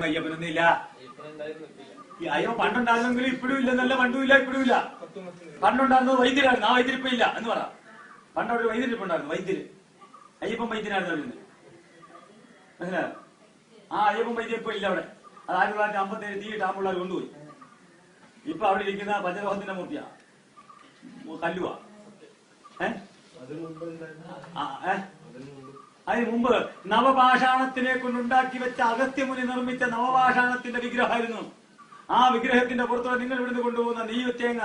അയ്യപ്പനൊന്നുമില്ല. അയ്യോ പണ്ടുണ്ടായിരുന്നെങ്കിൽ ഇപ്പോഴും ഇല്ലെന്നല്ല, പണ്ടും ഇല്ല ഇപ്പോഴും ഇല്ല. പണ്ടുണ്ടായിരുന്നത് വൈദ്യരായിരുന്നു, ആ വൈദ്യരിപ്പം ഇല്ല എന്ന് പറ. പണ്ട് അവിടെ വൈദ്യരിപ്പുണ്ടായിരുന്നു, വൈദ്യര്. അയ്യപ്പൻ വൈദ്യനായിരുന്നു അവിടെ. മനസ്സിലായോ? ആ അയ്യപ്പൻ വൈദ്യം ഇപ്പൊ ഇല്ല അവിടെ. അത് 1957 തീയിട്ട് ആമ്പുള്ളവർ കൊണ്ടുപോയി. ഇപ്പൊ അവിടെ ഇരിക്കുന്ന പഞ്ചലോഹത്തിന്റെ മൂർത്തിയാ, കല്ലുവാ. അതിന് മുമ്പ് നവപാഷാണത്തിനെ കൊണ്ടുണ്ടാക്കി വെച്ച അഗസ്ത്യമുനി നിർമ്മിച്ച നവപാഷാണത്തിന്റെ വിഗ്രഹമായിരുന്നു. ആ വിഗ്രഹത്തിന്റെ പുറത്തോടെ നിങ്ങൾ ഇവിടുന്ന് കൊണ്ടുപോകുന്ന നെയ്യ് തേങ്ങ,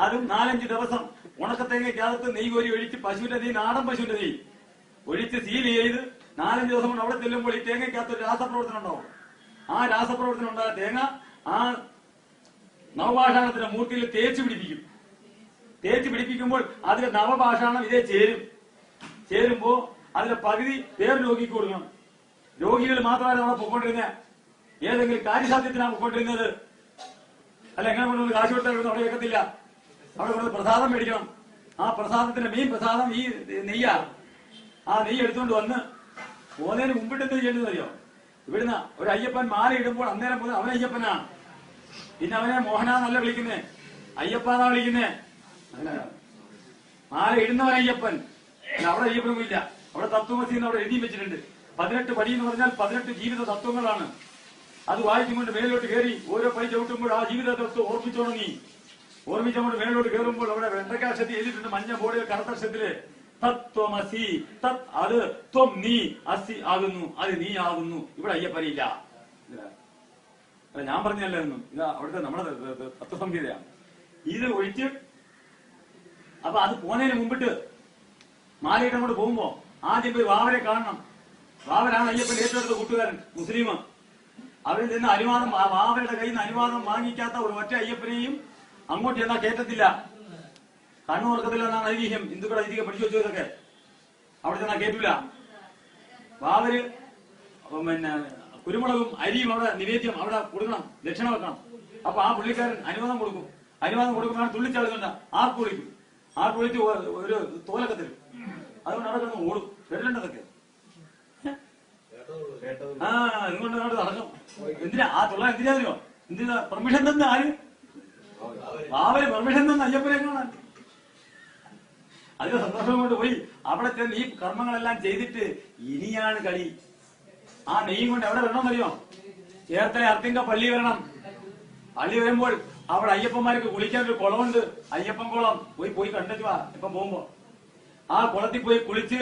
അതും 4-5 ദിവസം ഉണക്കത്തേങ്ങയ്ക്കകത്ത് നെയ്യ് കോരി ഒഴിച്ച്, പശുവിന്റെ നെയ്യ്, നാടൻ പശുവിന്റെ നെയ്യ് ഒഴിച്ച് സീൽ ചെയ്ത് 4-5 ദിവസം കൊണ്ട് അവിടെ ചെല്ലുമ്പോൾ ഈ തേങ്ങയ്ക്കകത്ത് ഒരു രാസപ്രവർത്തനം ഉണ്ടാവും. ആ രാസപ്രവർത്തനം ഉണ്ടായ തേങ്ങ ആ നവപാഷാണത്തിന്റെ മൂർത്തിയിൽ തേച്ച് പിടിപ്പിക്കും. തേച്ച് പിടിപ്പിക്കുമ്പോൾ അതിലെ നവപാഷാണം ഇതേ ചേരുമ്പോ അതിലെ പകുതി വേറെ രോഗിക്ക് കൊടുക്കണം. രോഗികൾ മാത്രമല്ല നമ്മളെ പൊക്കോണ്ടിരുന്നത്, ഏതെങ്കിലും കാര്യസാധ്യത്തിനാണ് പൊക്കോണ്ടിരുന്നത്. അല്ല, എങ്ങനെ കൊണ്ടുവന്ന് കാശ് കൊടുത്താൽ അവിടെ വെക്കത്തില്ല. അവിടെ കൊണ്ട് പ്രസാദം മേടിക്കണം. ആ പ്രസാദത്തിന്റെ മെയിൻ പ്രസാദം ഈ നെയ്യാ. ആ നെയ്യ് എടുത്തുകൊണ്ട് വന്ന് പോകുന്നതിന് മുമ്പിട്ട് എന്ത് ചെയ്യേണ്ടത് അറിയോ? ഇവിടുന്ന് ഒരു അയ്യപ്പൻ മാല ഇടുമ്പോൾ അന്നേരം മുതൽ അവൻ അയ്യപ്പനാണ്. പിന്നെ അവനെ മോഹനാന്നല്ല വിളിക്കുന്നേ, അയ്യപ്പനാ വിളിക്കുന്നേ. മാല ഇടുന്നവൻ അയ്യപ്പൻ. അവിടെ അയ്യപ്പനുമില്ല. അവിടെ തത്വമസി എന്ന് അവിടെ എഴുതി വെച്ചിട്ടുണ്ട്. 18 പടി എന്ന് പറഞ്ഞാൽ 18 ജീവിത തത്വങ്ങളാണ്. അത് വായിച്ചുകൊണ്ട് മേലോട്ട് കയറി ഓരോ പടി ചവിട്ടുമ്പോൾ ആ ജീവിത തത്വം ഓർമ്മിച്ചുകൊണ്ട് മേലോട്ട് കയറുമ്പോൾ അവിടെ വെണ്ടക്കാശത്തി എഴുതിയിട്ടുണ്ട്, മഞ്ഞ ബോർഡിൽ കറുത്തക്ഷരത്തില് തത്വമസി. തത് അത്, ത്വം നീ, അസി ആകുന്നു, അത് നീ ആകുന്നു. ഇവിടെ അയ്യപ്പനില്ല. ഞാൻ പറഞ്ഞല്ലായിരുന്നു, ഇതാ അവിടുത്തെ നമ്മുടെ തത്വസംഹിതയാണ്. ഇത് ഒഴിച്ച് അപ്പൊ അത് പോകുന്നതിന് മുമ്പിട്ട് മാലയിട്ട് അങ്ങോട്ട് പോകുമ്പോ ആദ്യം പോയി വാവരെ കാണണം. വാവരാണ് അയ്യപ്പൻ ഏറ്റെടുത്ത കൂട്ടുകാരൻ, മുസ്ലിം. അവരിൽ നിന്ന് അനുവാദം, വാവരുടെ കയ്യിൽ നിന്ന് അനുവാദം വാങ്ങിക്കാത്ത ഒരു ഒറ്റ അയ്യപ്പനെയും അങ്ങോട്ട് ചെന്നാൽ കേട്ടത്തില്ല. കണ്ണു തുറക്കത്തില്ല എന്നാണ് ഐതിഹ്യം. ഹിന്ദുക്കളുടെ ഐതിഹ്യം പഠിച്ചു വെച്ചതൊക്കെ. അവിടെ ചെന്നാൽ കേട്ടില്ല. വാവര് പിന്നെ കുരുമുളകും അരിയും അവിടെ നിവേദ്യം അവിടെ കൊടുക്കണം, ദക്ഷിണ വെക്കണം. അപ്പൊ ആ പുള്ളിക്കാരൻ അനുവാദം കൊടുക്കും. അനുവാദം കൊടുക്കുമ്പോഴാണ് തുള്ളിച്ചാളുകണ്ട ആർക്ക് വിളിക്കും. ആർക്ക് വിളിച്ച് ഒരു തോലൊക്കെ തരും. അതുകൊണ്ട് അവിടെ കിടന്ന് ഓടും. കേട്ടിട്ടുണ്ടതൊക്കെ? അതുകൊണ്ട് അവിടെ നടക്കും. എന്തിനാ ആ തുള്ള? എന്തിനാ പെർമിഷൻ തന്നെ? ആര്? വാവര് പെർമിഷൻ തന്നെ അയ്യപ്പനെ കാണാൻ. അതിന് സന്തോഷം കൊണ്ട് പോയി അവിടെ ചെന്ന് ഈ കർമ്മങ്ങളെല്ലാം ചെയ്തിട്ട് ഇനിയാണ് കളി. ആ നെയ്യും കൊണ്ട് എവിടെ വരണമെന്നറിയോ? ചേർത്തല അർത്തിങ്ക പള്ളി വരണം. പള്ളി വരുമ്പോൾ അവിടെ അയ്യപ്പന്മാർക്ക് കുളിക്കാൻ ഒരു കുളമുണ്ട്, അയ്യപ്പൻ കുളം. പോയി കണ്ടിട്ട് വാ. ഇപ്പം പോകുമ്പോ ആ കുളത്തിൽ പോയി കുളിച്ച്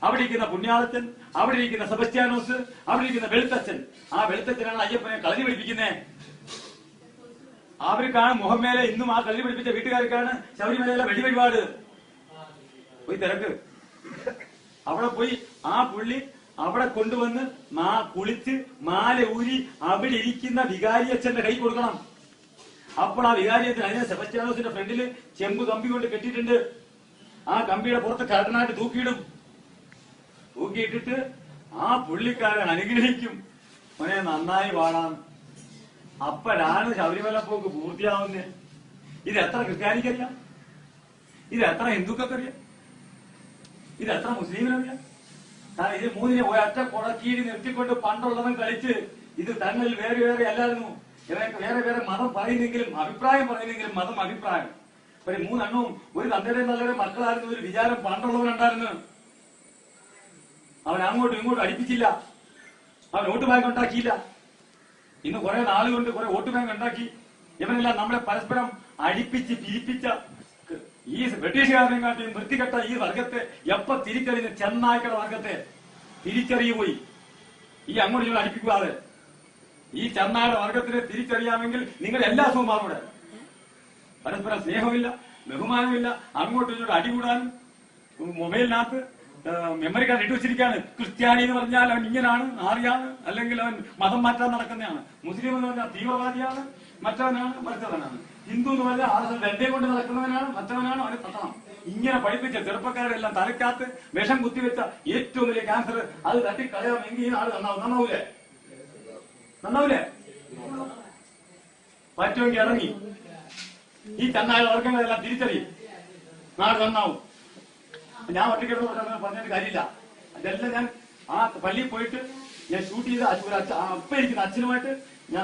അവിടെ ഇരിക്കുന്ന പുണ്യാളച്ചൻ, അവിടെ ഇരിക്കുന്ന സെബസ്റ്റ്യാനോസ്, അവിടെ ഇരിക്കുന്ന വെളുത്തച്ഛൻ. ആ വെളുത്തച്ഛനാണ് അയ്യപ്പനെ കളരി പഠിപ്പിക്കുന്നത്. അവർക്കാണ് മുഹമ്മേലെ ഇന്നും ആ കളരി പഠിപ്പിച്ച വീട്ടുകാർക്കാണ് ശബരിമലയിലെ വെടിവഴിപാട്. പോയി തിരക്ക്. അവിടെ പോയി ആ പുള്ളി അവിടെ കൊണ്ടുവന്ന് കുളിച്ച് മാല ഊരി അവിടെ ഇരിക്കുന്ന വികാരിയച്ഛന്റെ കൈ കൊടുക്കണം. അപ്പോൾ ആ വികാരിയച്ഛൻ അതിനെ സെബസ്റ്റ്യാനോസിന്റെ ഫ്രണ്ടില് ചെമ്പ് കമ്പി കൊണ്ട് കെട്ടിയിട്ടുണ്ട്. ആ കമ്പിയുടെ പുറത്ത് കടനായിട്ട് തൂക്കിയിടും. തൂക്കിയിട്ടിട്ട് ആ പുള്ളിക്കാരൻ അനുഗ്രഹിക്കും, മോനെ നന്നായി പാടാം. അപ്പോഴാണ് ശബരിമല പോക്ക് പൂർത്തിയാവുന്നത്. ഇത് എത്ര ക്രിസ്ത്യാനിക്കറിയാം? ഇത് എത്ര ഹിന്ദുക്കറിയാം? ഇത് എത്ര മുസ്ലിമിനറിയാം? കാരണം ഇത് മൂന്നിനെ ഒരൊറ്റ കുടക്കീരി നിർത്തിക്കൊണ്ട് പണ്ടുള്ളവൻ കളിച്ച് ഇത് തങ്ങളിൽ വേറെ വേറെ അല്ലായിരുന്നു. വേറെ വേറെ മതം പറയുന്നെങ്കിലും അഭിപ്രായം പറയുന്നെങ്കിലും മതം അഭിപ്രായം. ഒരു 3 എണ്ണവും ഒരു തന്തയുടെയും നല്ലൊരു മക്കളായിരുന്നു ഒരു വിചാരം പണ്ടുള്ളവരുണ്ടായിരുന്നു. അവൻ അങ്ങോട്ടും ഇങ്ങോട്ടും അടിപ്പിച്ചില്ല. അവൻ വോട്ട് ബാങ്ക് ഉണ്ടാക്കിയില്ല. ഇന്ന് കുറെ നാളുകൊണ്ട് കുറെ വോട്ട് ബാങ്ക് ഉണ്ടാക്കി. ഇവനെല്ലാം നമ്മളെ പരസ്പരം അടിപ്പിച്ച് പിരിപ്പിച്ച ഈ ബ്രിട്ടീഷുകാരനെക്കാട്ടിയും വൃത്തികെട്ട ഈ വർഗത്തെ എപ്പ തിരിച്ചറിയുന്ന ചെന്നായ്ക്കളുടെ വർഗത്തെ തിരിച്ചറിയുപോയി. ഈ അങ്ങോട്ട് നിങ്ങൾ അടിപ്പിക്കാതെ ഈ ചെന്നായുടെ വർഗത്തിനെ തിരിച്ചറിയാമെങ്കിൽ നിങ്ങൾ എല്ലാ സുഖമാറൂടെ. പരസ്പരം സ്നേഹമില്ല, ബഹുമാനമില്ല, അങ്ങോട്ടും ഇങ്ങോട്ടും അടികൂടാനും മൊബൈലിനകത്ത് മെമ്മറി കാർഡ് ഇട്ടു വെച്ചിരിക്കുകയാണ്. ക്രിസ്ത്യാനി എന്ന് പറഞ്ഞാൽ അവൻ ഇങ്ങനാണ്, ആറിയാണ്, അല്ലെങ്കിൽ അവൻ മതം മാറ്റാൻ നടക്കുന്നതാണ്. മുസ്ലിം എന്ന് പറഞ്ഞാൽ തീവ്രവാദിയാണ്, മറ്റവനാണ്, മറ്റവനാണ്. ഹിന്ദു എന്ന് പറഞ്ഞാൽ രണ്ടേ കൊണ്ട് നടക്കുന്നവനാണ്, മറ്റവനാണ്, അവനെ തട്ടണം. ഇങ്ങനെ പഠിപ്പിച്ച ചെറുപ്പക്കാരെല്ലാം തലക്കകത്ത് വിഷം കുത്തിവെച്ച ഏറ്റവും വലിയ ക്യാൻസർ അത് തട്ടിക്കളയാമെങ്കിൽ ഈ നാട് നന്നാവൂലേ? പറ്റുമെങ്കിൽ ഇറങ്ങി ഈ ചെന്നായ വർഗങ്ങളെല്ലാം തിരിച്ചറിയും, നാട് നന്നാവും. ഞാൻ ഒറ്റക്കെട്ട് പറഞ്ഞിട്ട് കാര്യമില്ല. അതെല്ലാം ഞാൻ ആ പള്ളിയിൽ പോയിട്ട് ഞാൻ ഷൂട്ട് ചെയ്ത് അപ്പൊ ഇരിക്കുന്ന അച്ഛനുമായിട്ട് ഞാൻ